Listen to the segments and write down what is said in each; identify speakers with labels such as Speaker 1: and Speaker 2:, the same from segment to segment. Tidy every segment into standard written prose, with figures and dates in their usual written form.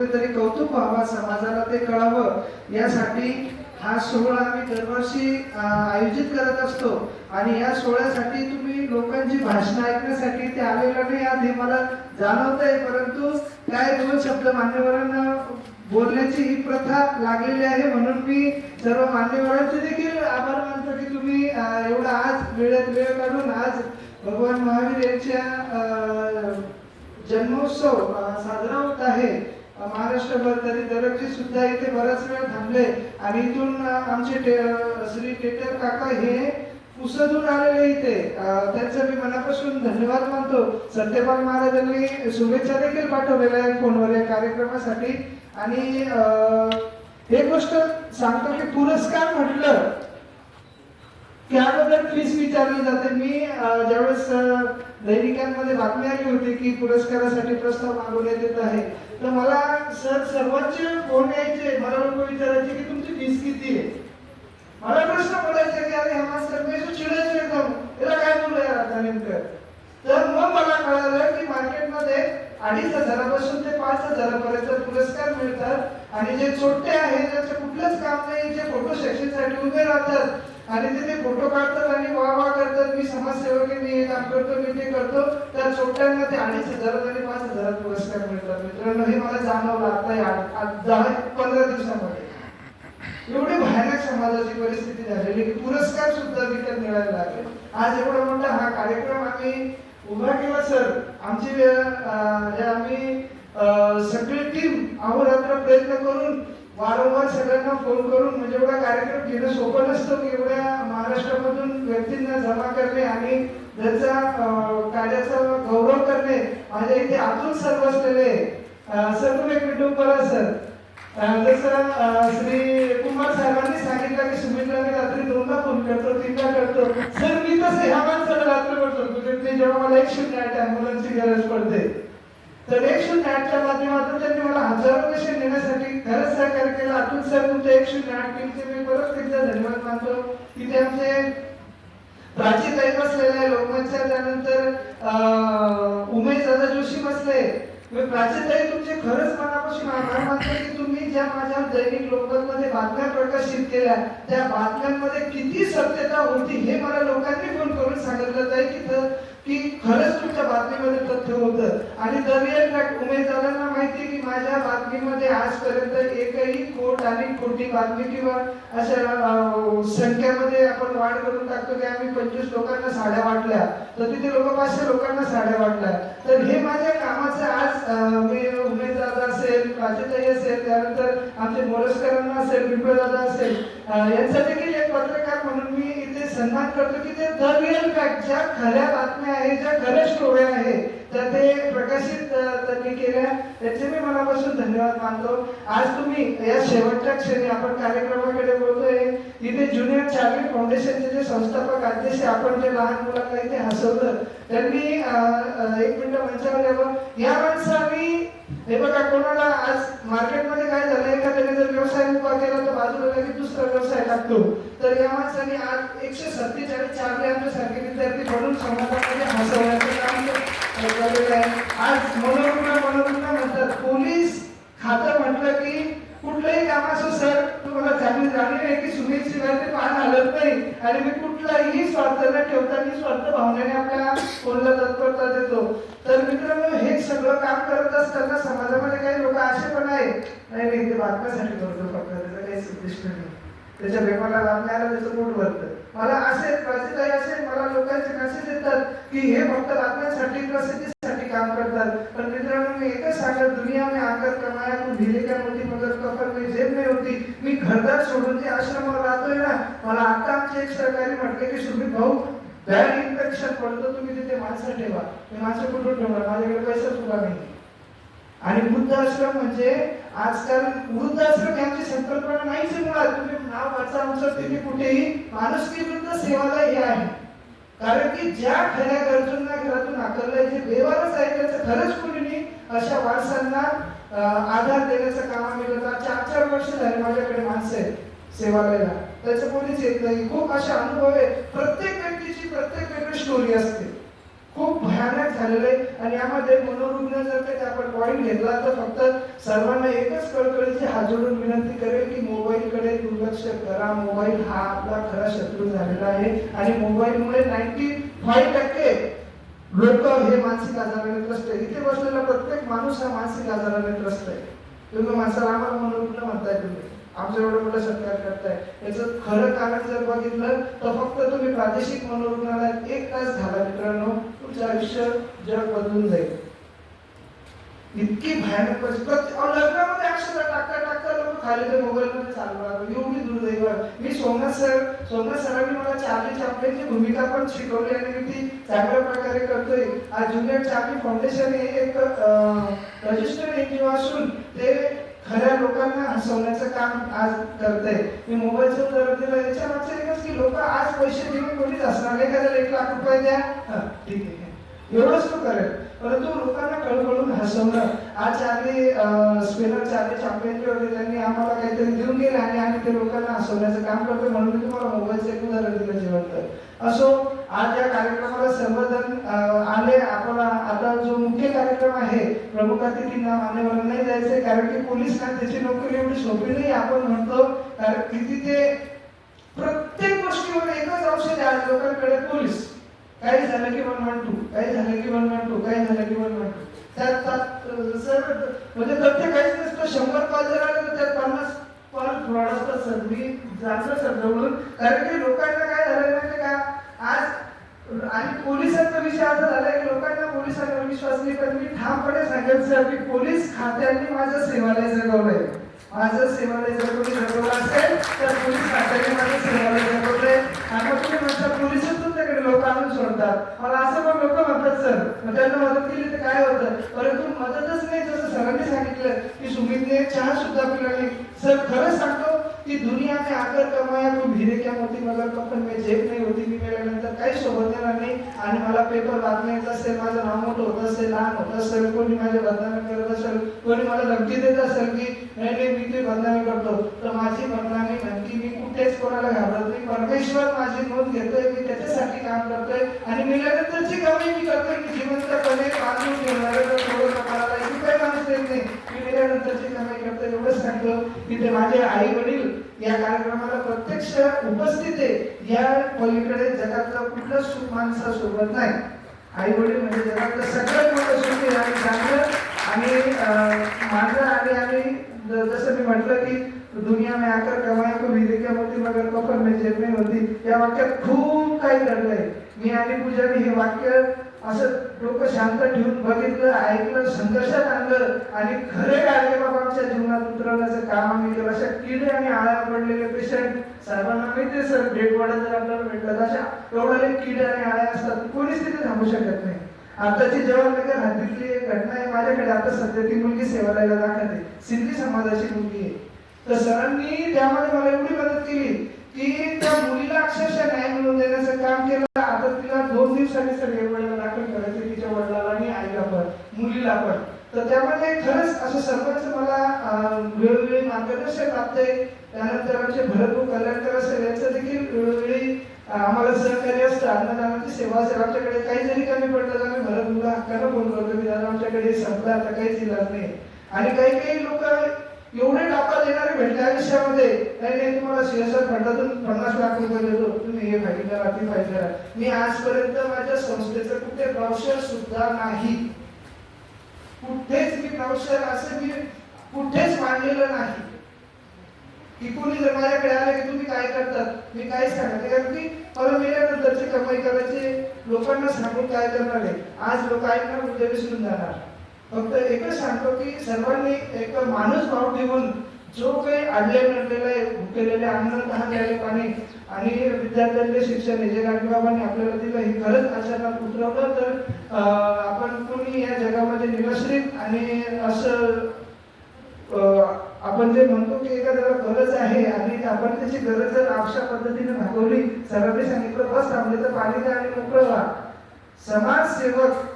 Speaker 1: तरी कौतुक व्हावा, समाजाला ते कळावं यासाठी हा सोहळा आम्ही दरवर्षी आयोजित करत असतो. आणि या सोहळ्यासाठी तुम्ही लोकांची भाषणं ऐकण्यासाठी ते आलेलं नाही आज हे मला जाणवत आहे, परंतु काय दोन शब्द मान्यवरांना बोलण्याची ही प्रथा लागलेली आहे. म्हणून मी सर्व मान्यवरांचे देखील आभार मानतो की तुम्ही एवढा आज वेळात वेळ काढून आज भगवान महावीर यांच्या जन्मोत्सव साजरा होत आहे महाराष्ट्रभर. तरी दरवर्षी सुद्धा इथे बराच वेळ थांबले आणि इथून आमचे श्री टेटर काका हे पुसदून आलेले इथे, त्यांचं मी मनापासून धन्यवाद मानतो. सत्यपाल महाराजांनी शुभेच्छा देखील पाठवलेल्या आहेत फोनवर या कार्यक्रमासाठी. आणि एक गोष्ट सांगतो की पुरस्कार म्हटलं की अगोदर फीस विचारली जाते. मी ज्यावेळेस दैनिकांमध्ये बातमी आली होती की पुरस्कारासाठी प्रस्ताव मागवण्यात येत आहे, तर मला सर्वोच्च फोन यायचे, मला लोक विचारायचे की तुमची फीस किती आहे. मला प्रश्न पडायचा की अरे हा सर मी चिडायचो एकदम, याला काय बोलू यार आता नेमकं. तर मग मला कळालं की मार्केटमध्ये 2,500 ते 5,000 पर्यंत पुरस्कार मिळतात. आणि जे छोटे आहेत ज्याचं कुठलंच काम नाही, जे फोटो सेक्शनसाठी उभे राहतात आणि ते फोटो काढतात आणि वाह करतात, मी समाजसेवक आहे, मी हे काम करतो, मी ते करतो, त्या छोट्यांना ते 2,500 आणि 5,000 पुरस्कार मिळतात. मित्रांनो हे मला जाणवलं आता 15 दिवसामध्ये. एवढी भयानक समाजाची परिस्थिती झालेली की पुरस्कार सुद्धा विकत मिळायला लागले. आज एवढा मोठा हा कार्यक्रम आम्ही उभा केला सर. आमची आम्ही सगळी टीम अहोरात्र प्रयत्न करून वारंवार सगळ्यांना फोन करून, म्हणजे एवढा कार्यक्रम घेणं सोपं नसतं की एवढ्या महाराष्ट्रामधून व्यक्तींना जमा करणे आणि त्याचा कार्याचा गौरव करणे. माझ्या इथे आतून सर बसलेले सर, तुम्ही एक मिनिट उभं राहा सर. जसं श्री कुमार साहेबांनी सांगितलं की सुमित्राने रात्री 2दा फोन करतो, 3दा करतो, सर मी तसं ह्या माणसाला रात्रभर करतो. ते जेव्हा मला 108 ॲम्ब्युलन्सची गरज पडते, तर 108च्या माध्यमातून त्यांनी मला हजारो पेशंट नेण्यासाठी खरंच सहकार्य केलं. अतुल सर तुमच्या 108 टीमचे मी परत एकदा धन्यवाद मानतो. तिथे आमचे प्राचीताई बसलेले लोकमतच्या, त्यानंतर उमेश दादा जोशी बसले. प्राचीताई तुमचे खरंच मनापासून आभार मानतो की तुम्ही ज्या माझ्या दैनिक लोकमतमध्ये बातम्या प्रकाशित केल्या त्या बातम्यांमध्ये किती सत्यता होती हे मला लोकांनी फोन करून सांगितलं आहे की खरंच तुमच्या बातमीमध्ये तथ्य होतं. आणि द रिअल फॅक्ट उमेश दादांना माहिती की माझ्या बातमीमध्ये आजपर्यंत एकही खोट आणि खोटी बातमी किंवा अशा संख्यामध्ये आपण वाढ करून टाकतो की आम्ही 25 लोकांना साड्या वाटल्या तर तिथे लोक 500 लोकांना साड्या वाटल्या. तर हे माझ्या कामाचं आज मी उमेश दादा असेल, प्राचीताई असेल, त्यानंतर आमचे मोरजकरांना असेल, पिंपळे दादा असेल, यांचा देखील एक पत्रकार म्हणून मी इथे सन्मान करतो की ते द रिअल फॅक्ट ज्या खऱ्या बातम्या आहेत, ज्या खऱ्या स्टोऱ्या आहेत त्या ते प्रकाशित त्यांनी केल्या, त्याचे मी मनापासून धन्यवाद मानतो. आज तुम्ही या शेवटच्या क्षणी आपण कार्यक्रमाकडे बोलतोय. इथे ज्युनियर चार्ली फाउंडेशनचे जे संस्थापक अध्यक्ष, आपण जे लहान मुलांना इथे हसवलं, त्यांनी 1 मिनिट मंचावर यावं. या माणसांनी हे बघा, कोणाला आज मार्केटमध्ये काय झालं, एखाद्याने जर व्यवसाय उभा केला तर बाजूला लगेच दुसरा व्यवसाय टाकतो. तर या माणसांनी आज 147 चार्ली आमच्यासारखे विद्यार्थी म्हणून समाजामध्ये हसवण्याचं काम केलेलं आहे. आज मनोरुग्ण म्हणतात, पोलीस खातं म्हटलं की कुठलंही काम असो सर, तुम्हाला चांगली जाणीव आहे की सुनीलशिवाय ते पान हलत नाही आणि मी कुठलाही स्वार्थ न ठेवता निस्वार्थ भावनेने आपल्या कोणाला तत्परता देतो. तर मित्रांनो, हे सगळं काम करत असताना समाजामध्ये काही लोक असे पण आहे, नाही ते बातम्यासाठी करतो फक्त, त्याचा काही उद्दिष्ट नाही, त्याच्या प्रेमाला बातम्याला त्याचं पोट भरतं. मला असे प्राचीताई असे मला लोकांचे मेसेज येतात की हे फक्त बातम्यांसाठी प्रसिद्धीसाठी काम करतात. पण मित्रांनो, मी एकच सांगत, दुनिया में आकर कमाया कुछ ढीले क्या मोठी मगर कफर में जेब में होती. मी घरदार सोडून जे आश्रमावर राहतोय ना, मला आता आमचे एक सहकारी म्हटले की सुमित भाऊ बॅड इन्फेक्शन पडतो, तुम्ही तिथे माणसं ठेवा. मी माणसं कुठून ठेवणार, माझ्याकडे पैसा सुद्धा नाही. आणि वृद्धाश्रम म्हणजे आजकाल वृद्धाश्रम यांची संकल्पना नाहीच मुळात. तुम्ही नाव वाचा आमचं, तिथे कुठेही माणुसकी विरुद्ध सेवालय हे आहे. कारण की ज्या खऱ्या गरजूंना घरातून आकरलंय, जे बेवारस आहे, त्याचं खरंच कोणी अशा वारसांना आधार देण्याचं काम आम्ही करतो. 4-4 वर्ष झाले माझ्याकडे माणसं आहेत सेवालयाला, त्याचं कोणीच येत नाही. खूप असे अनुभव आहे. प्रत्येक व्यक्तीची प्रत्येक वेगळी स्टोरी असते. खूप भयानक झालेलं आहे. आणि यामध्ये मनोरुग्ण जर काही आपण पॉईंट घेतला तर फक्त सर्वांना एकच कळकळीची हात जोडून विनंती करेल की मोबाईलकडे दुर्लक्ष करा. मोबाईल हा आपला खरा शत्रू झालेला आहे आणि मोबाईलमुळे 95% लोक हे मानसिक आजाराने त्रस्त आहे. इथे बसलेला प्रत्येक माणूस हा मानसिक आजाराने त्रस्त आहे. तुम्ही माणसाला आम्हाला मनोरुग्ण म्हणताय, तुम्ही आमचं एवढं मोठं सत्कार करताय. याचं खरं कारण जर बघितलं तर फक्त तुम्ही प्रादेशिक मनोरुग्णालयात 1 तास घाला मित्रांनो, तुमचं आयुष्य जग बदलून जाईल. इतकी भयानक परिस्थिती. लग्नामध्ये अक्षर टाकता लोक खाली ते मोबाईलमध्ये चालू राहतात. एवढी दुर्दैव. मी सोमनाथ सरांनी मला चार्ली चॅप्लिनची भूमिका पण शिकवली आणि मी ती चांगल्या प्रकारे करतोय. आज ज्युनियर चार्ली फाउंडेशन हे एक रजिस्टर्ड एनजीओ असून ते खऱ्या लोकांना हसवण्याचं काम आज करतंय. मी मोबाईलचं उदाहरण दिलं याच्या मागचं एकच की लोक आज पैसे देऊन कोणीच असणार नाही. एखाद्याला 1 लाख रुपये द्या, ठीक आहे, एवढंच तो करेल. परंतु लोकांना कळकळून हसवणं. आज स्पेनर चार्ली चॅप्लिन जे होते त्यांनी आम्हाला काहीतरी देऊन गेले आणि आम्ही ते लोकांना हसवण्याचं काम करतोय. म्हणून मी तुम्हाला मोबाईलचं एक उदाहरण दिलं जिवंत. असो, आज या कार्यक्रमाला सर्वजण आले. आपण आता जो मुख्य कार्यक्रम आहे प्रमुख अतिथींना मान्यवर नाही जायचंय कारण की पोलीस त्याची नोकरी एवढी सोपी नाही आपण म्हणतो. कारण किती ते प्रत्येक गोष्टीवर एकच औषध आहे लोकांकडे, पोलीस. काही झालं की 112, काही झालं की 112, काही झालं की 112. त्यात सर म्हणजे तथ्य काहीच नसतं. 100 कॉल जर आले तर त्यात 50 कॉल फ्रॉड असतात सर. मी जाणलं सर जवळून. कारण की लोकांना काय झालं माहिती का आज, आणि पोलिसांचा विषय असा झाला की लोकांना पोलिसांवर विश्वास नाही. पण मी ठामपणे सांगेल सर की पोलीस खात्यांनी माझं सेवालय जगवलंय. माझं सेवालय जर कोणी जगवलं असेल तर पोलीस खात्याने माझं सेवालय जगवलंय. आणि तुम्ही म्हणता पोलिसच तुमच्याकडे लोक आणून सोडतात. मला असं पण लोक म्हणतात सर मग त्यांना मदत केली तर काय होतं. परंतु मदतच नाही. जसं सरांनी सांगितलं की सुमितने चहा सुद्धा पिला नाही. सर खरंच सांगतो की दुनिया में आकर कमाया तो भिरे क्या मोती मगर कफन में जेब नाही होती. मी मेल्यानंतर काही सोबत येणार नाही. आणि मला पेपर वाचता येत असेल, माझं नाव मोठं होत असेल, लहान होत असेल, कोणी माझ्या बदनामी करत असेल, कोणी मला धमकी देत असेल की नाही मी तुझी बदनामी करतो, तर माझी बदनामी नक्की मी कुठेच कोणाला घाबरत नाही. परमेश्वर माझी नोंद घेतोय. मी त्याच्यासाठी काम करतोय आणि मेल्यानंतरची कमाई मी करतोय. मी जिवंतपणे बांधून ठेवणारे तर थोडं कपाळाला इथे काही माणूस देत नाही. मी मेल्यानंतरची कमाई करतोय. एवढंच सांगतो की ते माझे आई वडील या कार्यक्रमाला प्रत्यक्ष उपस्थित आहे. या पलीकडे जगातलं कुठलं सुख माणसासोबत नाही. आई वडील म्हणजे जगातलं सगळ्यात मोठं सुख आहे आणि चांगलं. आणि माझं आणि आम्ही जसं मी म्हटलं की दुनिया में आकर कमाया को भिरे क्या मोती मगर कफन में जेब नहीं होती, या वाक्यात खूप काही घडलंय. मी आणि पूजाने हे वाक्य असं डोकं शांत ठेवून बघितलं, ऐकलं, संघर्षात आणलं आणि खरे गाडगेबाबांच्या जीवनात उतरवण्याचं काम आम्ही केलं. अशा किडे आणि आळ्या पडलेले पेशंट सर्वांना माहिती सर, डेड बॉडी जर आपल्याला भेटतात अशा एवढ्या किडे आणि आळ्या असतात, कोणीच तिथे थांबू शकत नाही. आताची जवाहरनगर हद्दीतली एक घटना आहे माझ्याकडे. आता सध्या ती मुलगी सेवालायला दाखल आहे, सिंधी समाजाची मुलगी आहे. तर सरांनी त्यामध्ये मला एवढी मदत केली की त्या मुलीला अक्षरशः न्याय मिळवून देण्याचं काम केलं. आता तिला 2 दिवसांनी सर वेळेला दाखल करायचं, तिच्या वडिलाला आणि आईला पण मुलीला पण. तर त्यामध्ये खरंच असं सर्वांचं मला वेळोवेळी मार्गदर्शन लागतंय. त्यानंतर आमचे भरतभाऊ कल्याणकर असेल यांचं देखील वेळोवेळी आम्हाला सहकार्य असतं. अन्नदानाची सेवा असेल, आमच्याकडे काही जरी कमी पडलं तर आम्ही भरतभाऊला हक्कानं फोन करतो की दादा आमच्याकडे संपलं, आता काहीच इलाज नाही. आणि काही लोक एवढे टाका देणारे भेटले आयुष्यामध्ये, नाही तुम्हाला सीएसआर फंडातून 50 लाख रुपये देतो, तुम्ही हे फाईल करा, ती फाईल करा. मी आजपर्यंत माझ्या संस्थेचं कुठे ब्राउशर सुद्धा नाही, कुठेच मी ब्राउशर असं मी कुठेच मांडलेलं नाही की कोणी जर माझ्याकडे आले की तुम्ही काय करतात, मी काय सांगते. कारण की मला मेल्यानंतरची कमाई करायची, लोकांना सांगून काय करणार आहे. आज लोक ऐकणार, उद्या विसरून जाणार. फक्त एकच सांगतो की सर्वांनी एक माणूस भाव ठेवून जो काही अडले नडलेलं आहे, भुकेलेले अन्न, तहानलेले पाणी आणि विद्यार्थ्यांचे शिक्षण हे जे गाडगेबाबांनी आपल्याला दिलं हे खरंच आचरणात उतरवलं तर आपण कोणी या जगामध्ये निराश्रित आणि असं आपण जे म्हणतो की एखाद्याला गरज आहे आणि आपण त्याची गरज जर अशा पद्धतीने भागवली, सरांनी सांगितलं बस थांबले तर पाणी द्या आणि मोकळं व्हा. समाजसेवक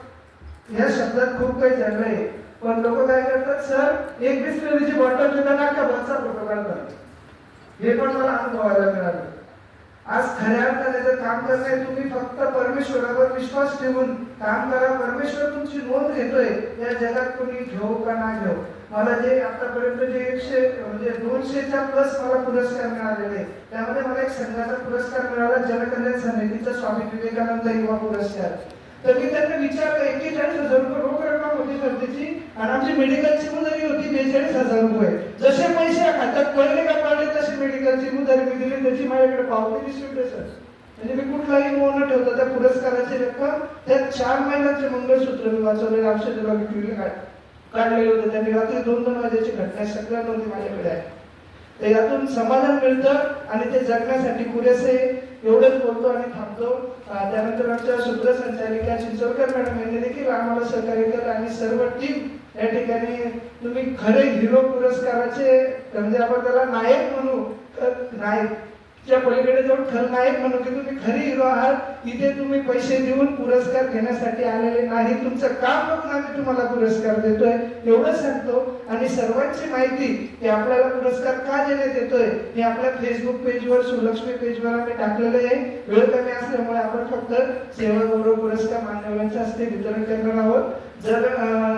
Speaker 1: या शब्दात खूप काही झालंय, पण लोक काय करतात सर, एक बिस्लरीची बॉटल सुद्धा नाका बसचा फोटो काढतात. हे पण मला अनुभवायला मिळालं. आज खऱ्या अर्थाने जर काम करणे तुम्ही फक्त परमेश्वरावर विश्वास ठेवून काम करा. परमेश्वर तुमची नोंद घेतोय. या जगात कोणी घेऊ का ना घेऊ. मला जे आतापर्यंत जे 200च्या प्लस मला पुरस्कार मिळालेले, त्यामध्ये मला एक संघाचा पुरस्कार मिळाला, जनकल्याण समितीचा स्वामी विवेकानंद युवा पुरस्कार. तर मी त्यांना विचारलं, 41,000 रुपये रोख रक्कम होती खर्चाची आणि आमची मेडिकलची मुदरी होती 42,000 रुपये. जसे पैसे खात्यात पडले का पडले तशी मेडिकलची मुदरी मी दिली, त्याची माझ्याकडे पावती रिसिप्ट आहे सर. म्हणजे मी कुठलाही मोह न ठेवता त्या पुरस्काराची रक्कम, त्या 4 महिन्याचे मंगळसूत्र मी वाचवलेले, औषधाला विक्रीला काढलेले होते. त्यांनी रात्री 2-2 वाजेची घटना सगळ्या नोंदी माझ्याकडे आहे. तर यातून समाधान मिळतं आणि ते जगण्यासाठी पुरेसे. एवढंच बोलतो आणि थांबतो. त्यानंतर आमच्या सूत्रसंचालिका चिंचोळकर मॅडम यांनी देखील आम्हाला सहकार्य केलं आणि सर्व टीम या ठिकाणी. तुम्ही खरे हिरो पुरस्काराचे, म्हणजे आपण त्याला नायक म्हणू, नायकच्या पलीकडे जाऊन खलनायक म्हणू की तुम्ही खरे हिरो आहात. इथे तुम्ही पैसे देऊन पुरस्कार घेण्यासाठी आलेले नाही, तुमचं काम बघून आम्ही तुम्हाला पुरस्कार देतोय एवढं सांगतो. आणि सर्वांची माहिती की आपल्याला पुरस्कार का देण्यात येतोय हे आपल्या फेसबुक पेजवर, सुलक्ष्मी पेजवर आम्ही टाकलेलं आहे. वेळ कमी असल्यामुळे आपण फक्त सेवा गौरव पुरस्कार मान्यवरांच्या हस्ते वितरण करणार आहोत. जर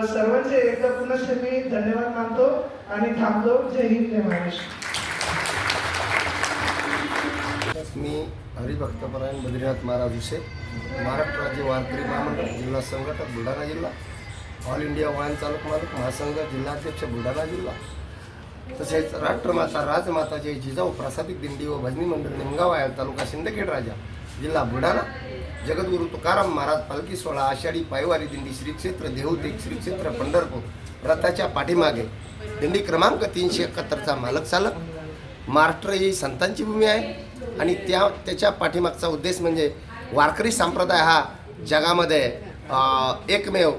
Speaker 1: सर्वांचे एकदा पुनश्च मी धन्यवाद मानतो आणि थांबतो. जय हिंद, जय महाराष्ट्र.
Speaker 2: मी हरिभक्तपरायण बद्रीनाथ महाराज विषय, महाराष्ट्र राज्य वारकरी महामंडळ, जिल्हा संघटक बुलढाणा जिल्हा, ऑल इंडिया वाहन चालक मालक महासंघ जिल्हाध्यक्ष बुलढाणा जिल्हा, तसेच राष्ट्रमाता राजमाता जय जिजाऊ प्रासादिक दिंडी व भजनी मंडळ निमगाव आयल तालुका सिंदखेड राजा जिल्हा बुलढाणा, जगद्गुरु तुकाराम महाराज पालखी सोहळा आषाढी पायवारी दिंडी श्री क्षेत्र देहूते श्री क्षेत्र पंढरपूर रथाच्या पाठीमागे दिंडी क्रमांक 371चा मालक चालक. महाराष्ट्र ही संतांची भूमी आहे आणि त्याच्या पाठीमागचा उद्देश म्हणजे वारकरी संप्रदाय हा जगामध्ये एकमेव,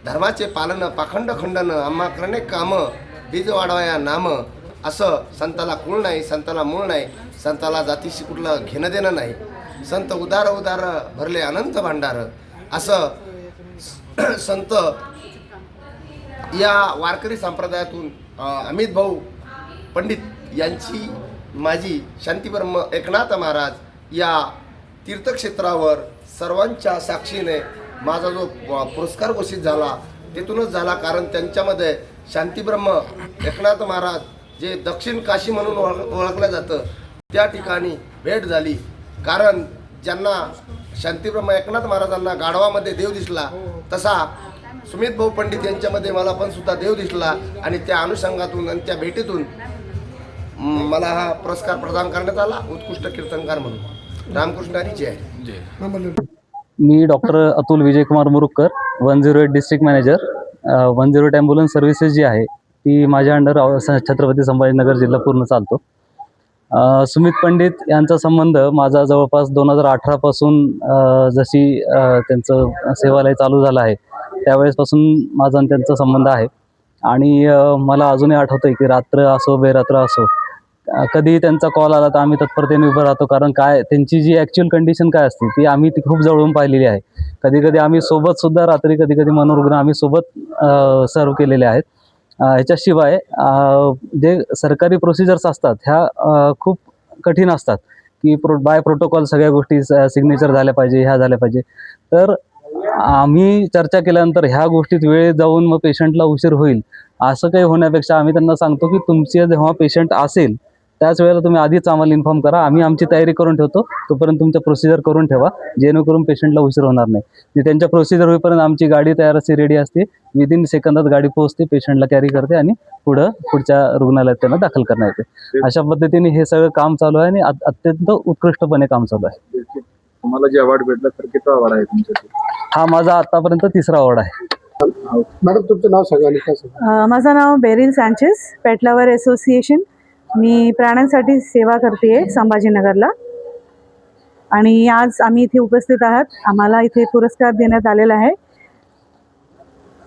Speaker 2: धर्माचे पालन पाखंड खंडन आम्हा करणे कामं बीज वाढवाया नाम, असं संताला कुळ नाही, संताला मूळ नाही, संताला जातीशी कुठलं घेणं देणं नाही, संत उदार उदार भरले अनंत भांडार, असं संत या वारकरी संप्रदायातून अमित भाऊ पंडित यांची माझी शांतीब्रह्म एकनाथ महाराज या तीर्थक्षेत्रावर सर्वांच्या साक्षीने माझा जो पुरस्कार घोषित झाला तिथूनच झाला. कारण त्यांच्यामध्ये शांतीब्रह्म एकनाथ महाराज जे दक्षिण काशी म्हणून ओळखलं जातं त्या ठिकाणी भेट झाली. कारण ज्यांना शांतीब्रह्म एकनाथ महाराजांना गाढवामध्ये देव दिसला तसा सुमित भाऊ पंडित यांच्यामध्ये मला पण सुद्धा देव दिसला आणि त्या अनुषंगातून आणि त्या भेटीतून मला हा पुरस्कार प्रदान करण्यात आला उत्कृष्ट कीर्तनकार म्हणून. रामकृष्ण हरी जय.
Speaker 3: मी doctor Atul Vijaykumar Murukkar, 108 district manager. 108 ambulance services जी आहे ती माझ्या अंडर छत्रपती संभाजीनगर जिल्हा पूर्ण चालतो. सुमित पंडित यांचा संबंध माझा जवळपास 2018 पासून जशी त्यांचं सेवालय चालू झालं आहे त्यावेळेसपासून माझा त्यांचा संबंध आहे. आणि मला अजूनही आठवतं आहे की रात्र असो बेरात्र असो कधी त्यांचा कॉल आला तर आम्ही तत्परतेने उभं राहतो. कारण काय त्यांची जी ॲक्च्युअल कंडिशन काय असते ती आम्ही ती खूप जवळून पाहिलेली आहे. कधी कधी आम्ही सोबतसुद्धा रात्री कधी कधी मनोरुग्ण आम्ही सोबत सर्व केलेले आहेत. ह्याच्याशिवाय जे सरकारी प्रोसिजर्स असतात ह्या खूप कठीण असतात की बाय प्रोटोकॉल सगळ्या गोष्टी सिग्नेचर झाल्या पाहिजे, ह्या झाल्या पाहिजे. तर आम्ही चर्चा केल्यानंतर ह्या गोष्टीत वेळ जाऊन मग पेशंटला उशीर होईल असं काही होण्यापेक्षा आम्ही त्यांना सांगतो की तुमचे जेव्हा पेशंट असेल त्याच वेळेला तुम्ही आधीच आम्हाला इन्फॉर्म करा, आम्ही आमची तयारी करून ठेवतो, तोपर्यंत तुमच्या प्रोसिजर करून ठेवा जेणेकरून पेशंटला उशीर होणार नाही. त्यांच्या प्रोसिजर होईपर्यंत आमची गाडी तयार असते, रेडी असते, विदिन सेकंदात गाडी पोहोचते, पेशंटला कॅरी करते आणि पुढच्या रुग्णालयात त्यांना दाखल करण्यात येते. अशा पद्धतीने हे सगळं काम चालू आहे आणि अत्यंत उत्कृष्टपणे काम चालू आहे.
Speaker 4: तुम्हाला जे अवॉर्ड भेटला तर किती अवॉर्ड आहे तुमच्यासाठी?
Speaker 3: हा माझा आतापर्यंत 3रा अवॉर्ड आहे.
Speaker 4: मॅडम तुमचं नाव सांगा.
Speaker 5: माझं नाव बेरिल सँचेस, पेट लवर असोसिएशन. मी प्राण्यांसाठी सेवा करते संभाजीनगरला आणि आज आम्ही इथे उपस्थित आहात. आम्हाला इथे पुरस्कार देण्यात आलेला आहे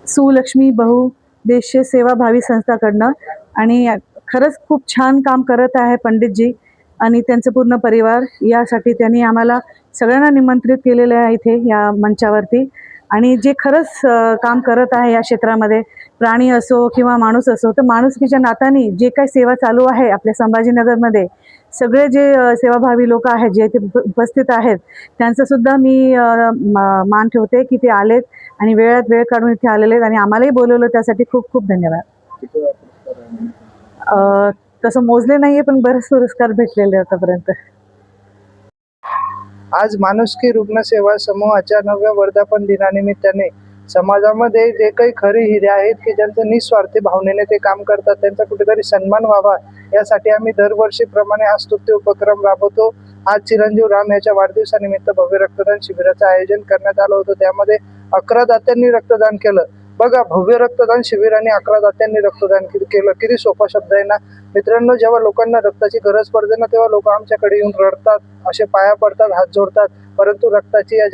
Speaker 5: सुलक्ष्मी बहुउद्देशीय सेवाभावी संस्थाकडनं आणि खरंच खूप छान काम करत आहे पंडितजी आणि त्यांचं पूर्ण परिवार. यासाठी त्यांनी आम्हाला सगळ्यांना निमंत्रित केलेलं आहे इथे या मंचावरती आणि जे खरंच काम करत आहे या क्षेत्रामध्ये, प्राणी असो किंवा माणूस असो, तर माणुसकीच्या नात्याने जे काही सेवा चालू आहे आपल्या संभाजीनगरमध्ये सगळे जे सेवाभावी लोक आहेत जे इथे उपस्थित आहेत त्यांचं सुद्धा मी मान ठेवते की ते आलेत आणि वेळात वेळ काढून इथे आलेले आहेत आणि आम्हालाही बोलवलं त्यासाठी खूप खूप धन्यवाद.
Speaker 4: किती वेळा पुरस्कार आहे?
Speaker 5: तसं मोजले नाहीये पण बरेच पुरस्कार भेटलेले आतापर्यंत.
Speaker 1: आज माणुसकी रुग्णसेवा समूहाच्या 9व्या वर्धापन दिनानिमित्ताने समाजामध्ये जे काही खरे हिरे आहेत की ज्यांचं निस्वार्थी भावनेने ते काम करतात त्यांचा कुठेतरी सन्मान व्हावा यासाठी आम्ही दरवर्षीप्रमाणे हा स्तुत्य उपक्रम राबवतो. आज चिरंजीव राम याच्या वाढदिवसानिमित्त भव्य रक्तदान शिबिराचं आयोजन करण्यात आलं होतं. त्यामध्ये 11 दात्यांनी रक्तदान केलं. बघा, भव्य रक्तदान शिबिर आणि 11 दात्यांनी रक्तदान केलं, किती सोपा शब्द आहे ना मित्रांनो. जेव्हा लोकांना रक्ताची गरज पडते ना तेव्हा लोक आमच्याकडे येऊन रडतात, असे पाया पडतात, हात जोडतात, परंतु रक्ताची या